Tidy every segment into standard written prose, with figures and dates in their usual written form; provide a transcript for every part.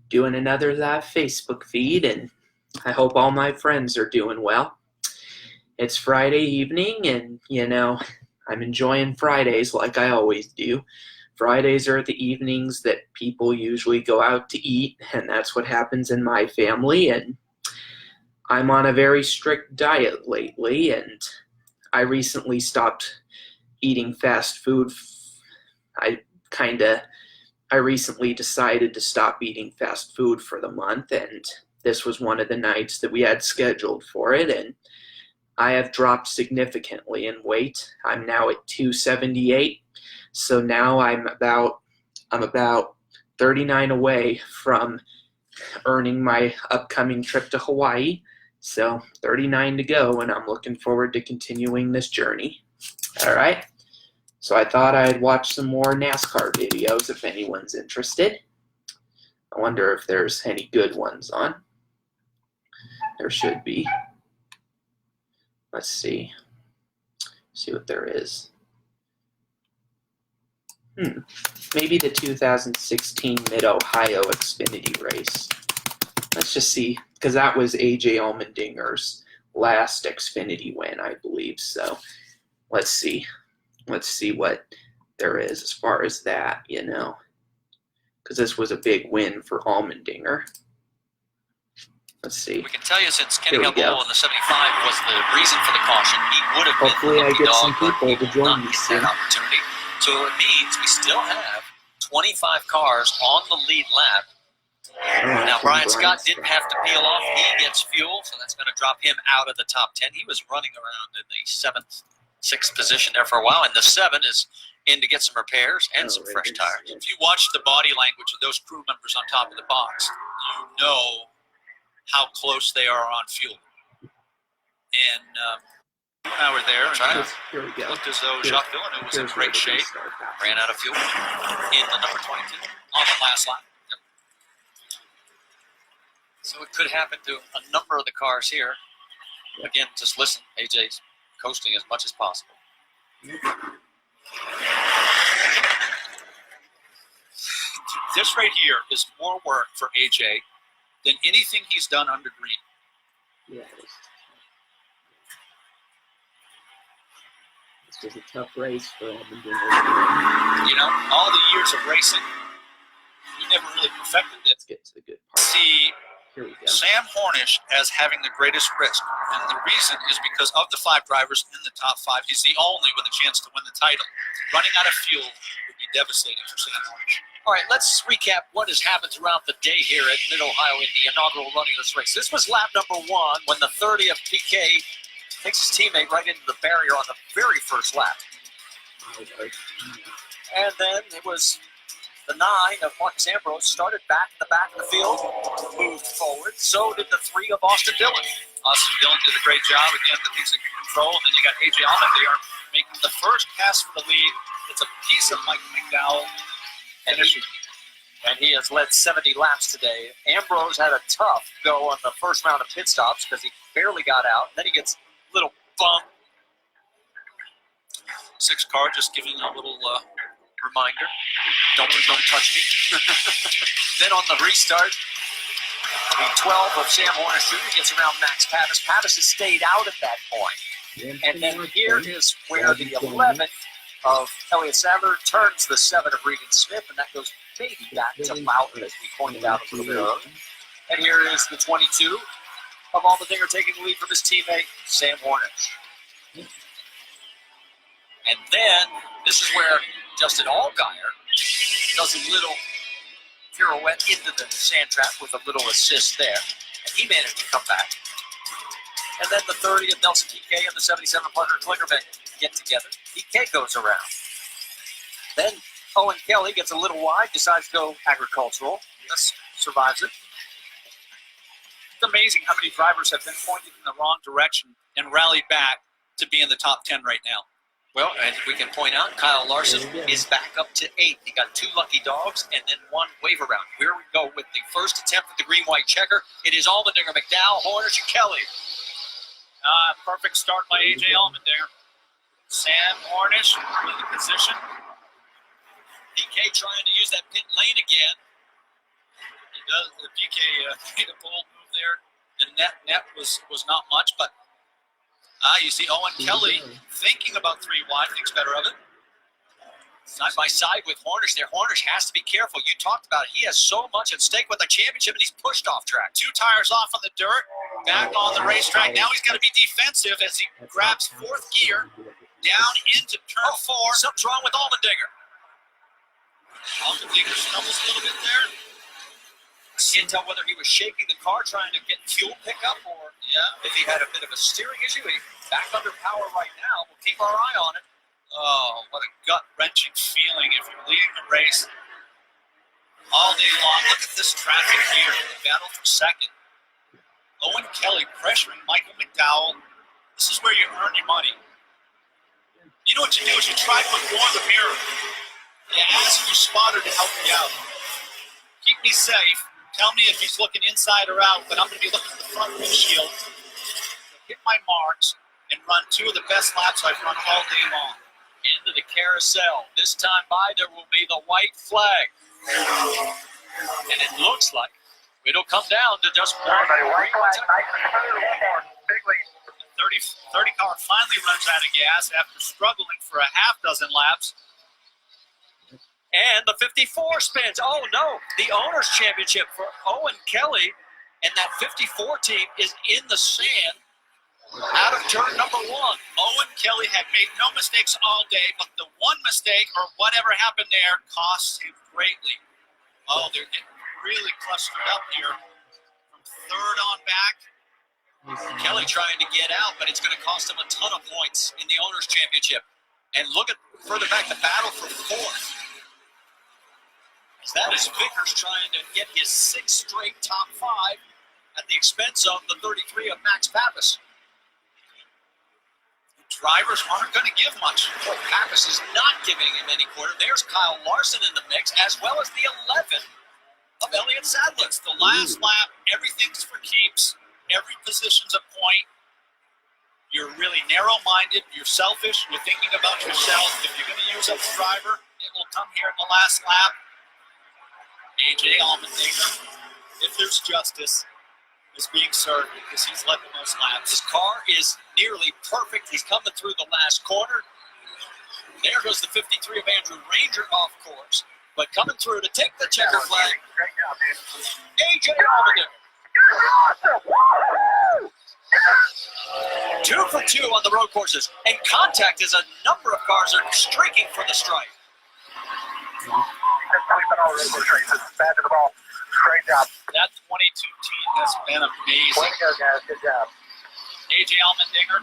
doing another live Facebook feed, and I hope all my friends are doing well. It's Friday evening, and I'm enjoying Fridays like I always do. Fridays are the evenings that people usually go out to eat, and that's what happens in my family. And I'm on a very strict diet lately, and I recently stopped eating fast food. I recently decided to stop eating fast food for the month, and this was one of the nights that we had scheduled for it, and I have dropped significantly in weight. I'm now at 278, so now I'm about 39 away from earning my upcoming trip to Hawaii. So 39 to go, and I'm looking forward to continuing this journey. All right. So I thought I'd watch some more NASCAR videos if anyone's interested. I wonder if there's any good ones on. There should be. Let's see. See what there is. Maybe the 2016 Mid-Ohio Xfinity race. Let's just see, because that was AJ Allmendinger's last Xfinity win, I believe. So let's see. Let's see what there is as far as that, because this was a big win for Allmendinger. Let's see. We can tell you since Kenney got in the 75 was the reason for the caution, he would have Hopefully been the I get dog, some people to join me soon. that opportunity. So it means we still have 25 cars on the lead lap. Now, Brian Scott didn't have to peel off. He gets fuel, so that's going to drop him out of the top 10. He was running around in the 7th, 6th position there for a while, and the 7 is in to get some repairs and some fresh tires. If you watch the body language of those crew members on top of the box, you know how close they are on fuel. And you and I were there, and it looked as though Jacques Villeneuve was in great shape, ran out of fuel in the number 22 on the last lap. So it could happen to a number of the cars here. Again, just listen. AJ's coasting as much as possible. This right here is more work for AJ than anything he's done under green. Yeah, this was a tough race for Allmendinger. All the years of racing, he never really perfected it. Let's get to the good part. See Sam Hornish as having the greatest risk, and the reason is because of the 5 drivers in the top 5, he's the only with a chance to win the title. Running out of fuel would be devastating for Sam Hornish. All right, let's recap what has happened throughout the day here at Mid-Ohio in the inaugural running of this race. This was lap number 1 when the 30 of PK takes his teammate right into the barrier on the very first lap. And then it was the 9 of Marcus Ambrose started back in the back of the field, moved forward. So did the 3 of Austin Dillon. Austin Dillon did a great job. Again, the things that can control. And then you got AJ Allmendinger making the first pass for the lead. It's a piece of Mike McDowell. And he has led 70 laps today. Ambrose had a tough go on the first round of pit stops because he barely got out. Then he gets a little bump. 6 car just giving a little reminder. Don't touch me. Then on the restart, the 12 of Sam Hornish Jr. gets around Max Pappas. Pappas has stayed out at that point. And then here is where the 11 of Elliott Sadler turns the 7 of Regan Smith, and that goes maybe back to Loudon, as we pointed out a little bit earlier. And here is the 22 of Allmendinger taking the lead from his teammate, Sam Hornish. And then this is where Justin Allgaier does a little pirouette into the sand trap with a little assist there. And he managed to come back. And then the 30 of Nelson PK and the 77 partner Klingerman get together. PK goes around. Then Owen Kelly gets a little wide, decides to go agricultural. Yes, survives it. It's amazing how many drivers have been pointed in the wrong direction and rallied back to be in the top 10 right now. Well, and we can point out, Kyle Larson is back up to 8. He got 2 lucky dogs and then 1 wave around. Here we go with the first attempt at the green-white checker. It is Allmendinger, McDowell, Hornish, and Kelly. Perfect start by A.J. Allmendinger. Sam Hornish with the position. PK trying to use that pit lane again. And The PK made a bold move there. The net was not much, but you see Owen Kelly thinking about 3 wide, thinks better of it. Side by side with Hornish there. Hornish has to be careful. You talked about it. He has so much at stake with the championship, and he's pushed off track. 2 tires off on the dirt, back on the racetrack. Now he's got to be defensive as he grabs 4th gear down into turn 4. Something's wrong with Allmendinger. Allmendinger stumbles a little bit there. I can't tell whether he was shaking the car trying to get fuel pickup or if he had a bit of a steering issue. He's back under power right now. We'll keep our eye on it. Oh, what a gut-wrenching feeling if you're leading the race all day long. Look at this traffic here in the battle for second. Owen Kelly pressuring Michael McDowell. This is where you earn your money. You know what you do is you try to look more in the mirror. You ask your spotter to help you out. Keep me safe. Tell me if he's looking inside or out, but I'm going to be looking at the front windshield. Hit my marks and run 2 of the best laps I've run all day long. Into the carousel. This time by, there will be the white flag. And it looks like it'll come down to just 1. The 30 car finally runs out of gas after struggling for a half dozen laps. And the 54 spins. Oh, no. The Owners' Championship for Owen Kelly and that 54 team is in the sand. Out of turn number 1, Owen Kelly had made no mistakes all day, but the one mistake or whatever happened there cost him greatly. Oh, they're getting really clustered up here from 3rd on back. Kelly trying to get out, but it's going to cost him a ton of points in the Owners' Championship. And look at further back, the battle for 4th. That is Vickers trying to get his 6th straight top 5 at the expense of the 33 of Max Pappas. Drivers aren't going to give much. Pappas is not giving him any quarter. There's Kyle Larson in the mix, as well as the 11 of Elliott Sadlitz. The last lap, everything's for keeps. Every position's a point. You're really narrow-minded. You're selfish. You're thinking about yourself. If you're going to use up the driver, it will come here in the last lap. A.J. Allmendinger, if there's justice, is being served because he's led the most laps. His car is nearly perfect. He's coming through the last corner. There goes the 53 of Andrew Ranger off course. But coming through to take the checker flag, A.J. Allmendinger. 2 for 2 on the road courses. And contact as a number of cars are streaking for the stripe. Great job. That 22 team has been amazing. Way to go, guys. Good job. A.J. Allmendinger,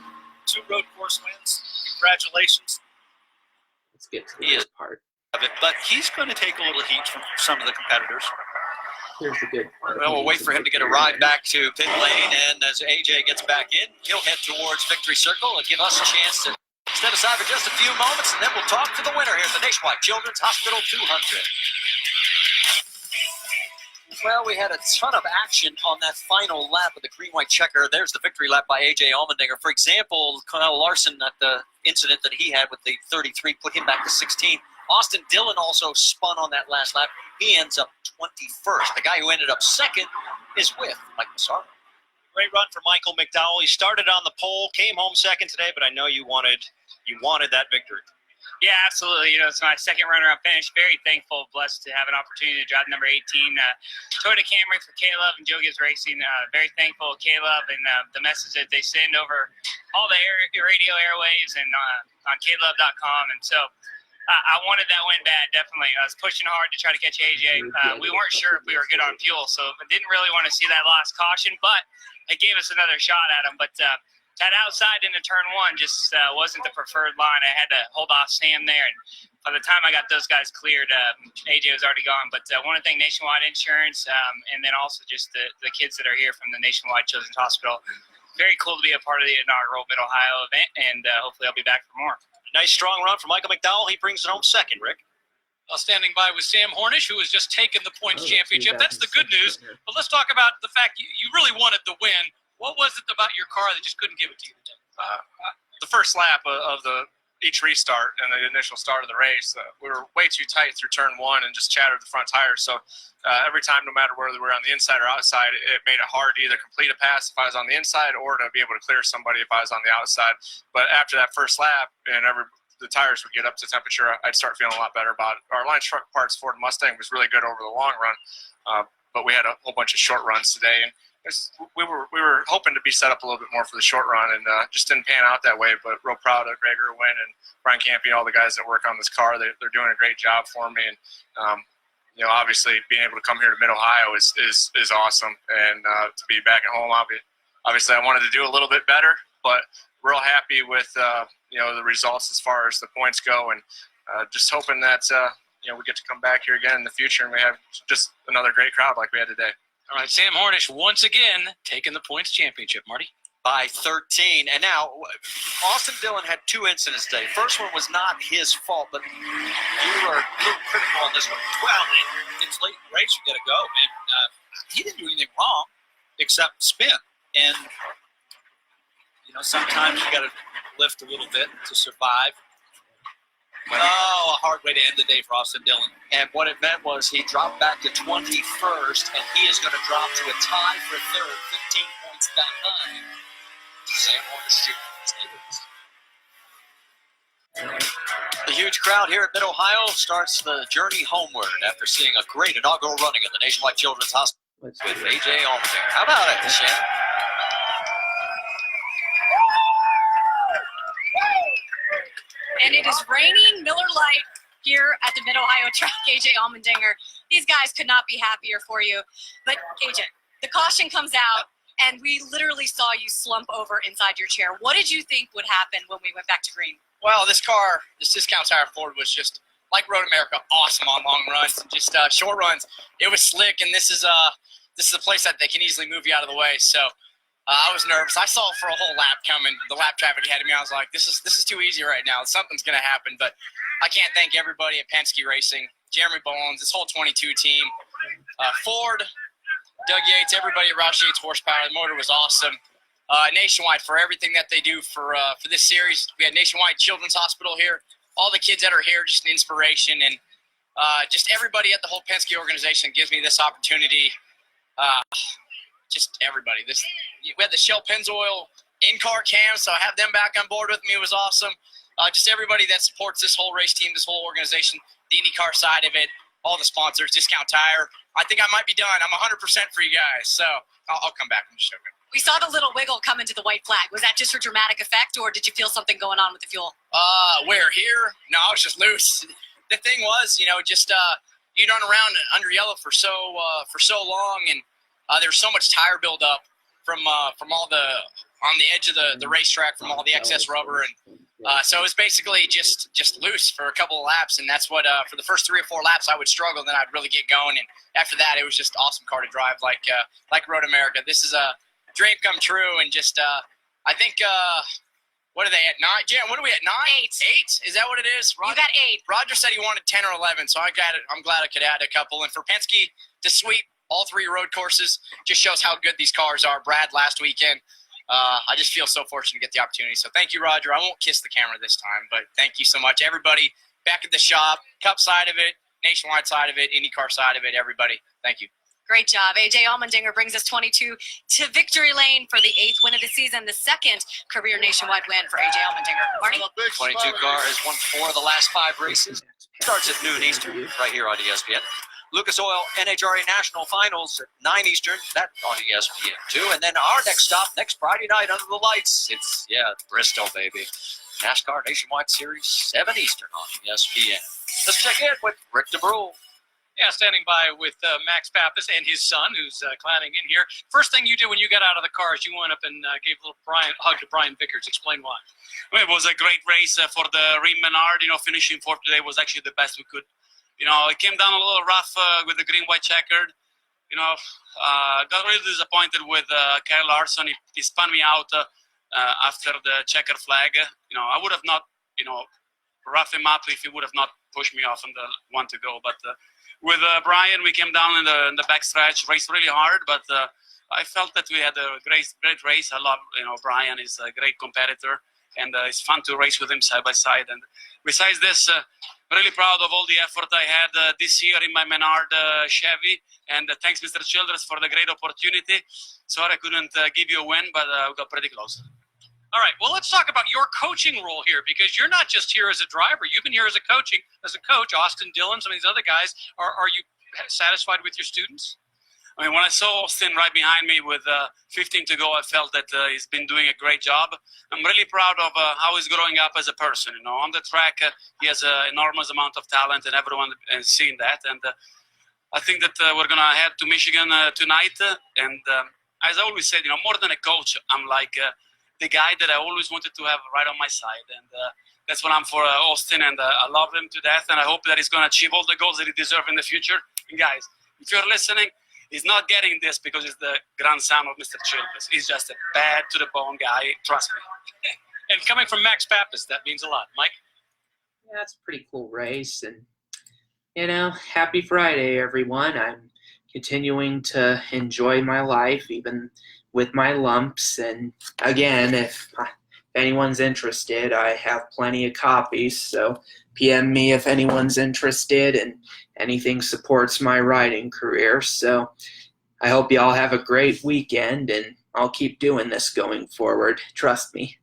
2 road course wins. Congratulations. Let's get to the part. But he's going to take a little heat from some of the competitors. Here's the good part. Well, we'll wait for him to get a ride back to pit lane, and as A.J. gets back in, he'll head towards Victory Circle and give us a chance to step aside for just a few moments, and then we'll talk to the winner here at the Nationwide Children's Hospital 200. Well, we had a ton of action on that final lap of the green-white checker. There's the victory lap by A.J. Allmendinger. For example, Kyle Larson, at the incident that he had with the 33, put him back to 16. Austin Dillon also spun on that last lap. He ends up 21st. The guy who ended up second is with Mike Massaro. Great run for Michael McDowell. He started on the pole, came home second today, but I know you wanted that victory. Yeah, absolutely. It's my second runner-up finish. Very thankful, blessed to have an opportunity to drive number 18, Toyota Camry for Caleb and Joe Gibbs Racing. Very thankful, Caleb, and the message that they send over all the radio airwaves and on caleb.com. And so I wanted that win bad, definitely. I was pushing hard to try to catch AJ. We weren't sure if we were good on fuel, so I didn't really want to see that last caution, but it gave us another shot at him. But that outside into turn 1 just wasn't the preferred line. I had to hold off Sam there, and by the time I got those guys cleared, AJ was already gone. But I want to thank Nationwide Insurance, and then also just the kids that are here from the Nationwide Children's Hospital. Very cool to be a part of the inaugural Mid-Ohio event, and hopefully I'll be back for more. Nice strong run for Michael McDowell. He brings it home second, Rick. Standing by with Sam Hornish, who has just taken the points championship. That's the good news. But let's talk about the fact you really wanted the win. What was it about your car that just couldn't give it to you today? The first lap of the each restart and the initial start of the race, we were way too tight through turn one and just chattered the front tires. So every time, no matter whether we were on the inside or outside, it made it hard to either complete a pass if I was on the inside or to be able to clear somebody if I was on the outside. But after that first lap and the tires would get up to temperature, I'd start feeling a lot better about it. Our line truck parts Ford Mustang was really good over the long run, but we had a whole bunch of short runs today. And we were hoping to be set up a little bit more for the short run, and just didn't pan out that way. But real proud of Greg Irwin and Brian Campy, all the guys that work on this car. They're doing a great job for me, and obviously being able to come here to Mid Ohio is awesome, and to be back at home. Obviously, I wanted to do a little bit better, but real happy with the results as far as the points go, and just hoping that we get to come back here again in the future and we have just another great crowd like we had today. All right, Sam Hornish once again taking the points championship, Marty. By 13. And now, Austin Dillon had 2 incidents today. First one was not his fault, but you were a little critical on this one. Well, it's late in the race. You got to go. And he didn't do anything wrong except spin. And, sometimes you got to lift a little bit to survive. A hard way to end the day for Austin Dillon. And what it meant was he dropped back to 21st, and he is going to drop to a tie for third, 15 points behind Sam Hornish Jr. The huge crowd here at Mid-Ohio starts the journey homeward after seeing a great inaugural running at the Nationwide Children's Hospital with A.J. Allmendinger. How about it, Shannon? And it is raining Miller Lite here at the Mid-Ohio track. A.J. Allmendinger, these guys could not be happier for you. But, A.J., the caution comes out, and we literally saw you slump over inside your chair. What did you think would happen when we went back to green? Well, this discount tire Ford was just, like Road America, awesome on long runs and just short runs. It was slick, and this is a place that they can easily move you out of the way. So I was nervous. I saw for a whole lap coming, the lap traffic ahead of me. I was like, this is too easy right now. Something's going to happen. But I can't thank everybody at Penske Racing, Jeremy Bones, this whole 22 team, Ford, Doug Yates, everybody at Roush Yates Horsepower. The motor was awesome. Nationwide for everything that they do for this series. We had Nationwide Children's Hospital here. All the kids that are here, just an inspiration. And just everybody at the whole Penske organization gives me this opportunity. Just everybody. We had the Shell Pennzoil in-car cams, so I have them back on board with me. It was awesome. Just everybody that supports this whole race team, this whole organization, the IndyCar side of it, all the sponsors, Discount Tire. I think I might be done. I'm 100% for you guys, so I'll come back. I'm just joking. We saw the little wiggle come into the white flag. Was that just for dramatic effect, or did you feel something going on with the fuel? Where, here? No, I was just loose. The thing was, you run around under yellow for so long, and there's so much tire buildup from all on the edge of the racetrack from all the excess rubber, and so it was basically just loose for a couple of laps, and that's what for the first 3 or 4 laps I would struggle, then I'd really get going, and after that it was just awesome car to drive, like Road America. This is a dream come true, and just I think what are they at 9? Jan, what are we at 9? 8? Is that what it is? You got 8. Roger said he wanted 10 or 11, so I got it. I'm glad I could add a couple, and for Penske to sweep all 3 road courses just shows how good these cars are. Brad last weekend. I just feel so fortunate to get the opportunity. So thank you, Roger. I won't kiss the camera this time, but thank you so much. Everybody back at the shop, Cup side of it, Nationwide side of it, IndyCar side of it, everybody. Thank you. Great job. A.J. Allmendinger brings us 22 to victory lane for the 8th win of the season, the 2nd career Nationwide win for A.J. Allmendinger. Marty? 22 car has won 4 of the last 5 races. Starts at noon Eastern, right here on ESPN. Lucas Oil NHRA National Finals at 9 Eastern, that on ESPN too. And then our next stop, next Friday night under the lights, it's, Bristol, baby. NASCAR Nationwide Series, 7 Eastern on ESPN. Let's check in with Rick DeBrule. Yeah, standing by with Max Pappas and his son, who's climbing in here. First thing you did when you got out of the car is you went up and gave a little hug to Brian Vickers. Explain why. Well, it was a great race for the Rim Menard. Finishing 4th today was actually the best we could. It came down a little rough with the green-white checkered. Got really disappointed with Kyle Larson. He spun me out after the checker flag. I would have not, roughed him up if he would have not pushed me off on the one to go. But with Brian, we came down in the backstretch, raced really hard, but I felt that we had a great race. I love, Brian is a great competitor. and it's fun to race with him side by side. And besides this, really proud of all the effort I had this year in my Menard Chevy, and thanks Mr. Childress for the great opportunity. Sorry I couldn't give you a win, but we got pretty close. All right, well, let's talk about your coaching role here, because you're not just here as a driver. You've been here as a coach. Austin Dillon, some of these other guys. Are you satisfied with your students? I mean, when I saw Austin right behind me with 15 to go, I felt that he's been doing a great job. I'm really proud of how he's growing up as a person. You know, on the track, he has an enormous amount of talent, and everyone is seeing that. And I think that we're going to head to Michigan tonight. And as I always said, you know, more than a coach, I'm like the guy that I always wanted to have right on my side. And that's what I'm for Austin, and I love him to death. And I hope that he's going to achieve all the goals that he deserves in the future. And guys, if you're listening, he's not getting this because he's the grandson of Mr. Childress. He's just a bad to the bone guy. Trust me. And coming from Max Pappas, that means a lot. Mike? Yeah, it's a pretty cool race. And, you know, happy Friday, everyone. I'm continuing to enjoy my life, even with my lumps. And again, if anyone's interested, I have plenty of copies. So PM me if anyone's interested, and anything supports my riding career. So I hope you all have a great weekend, and I'll keep doing this going forward. Trust me.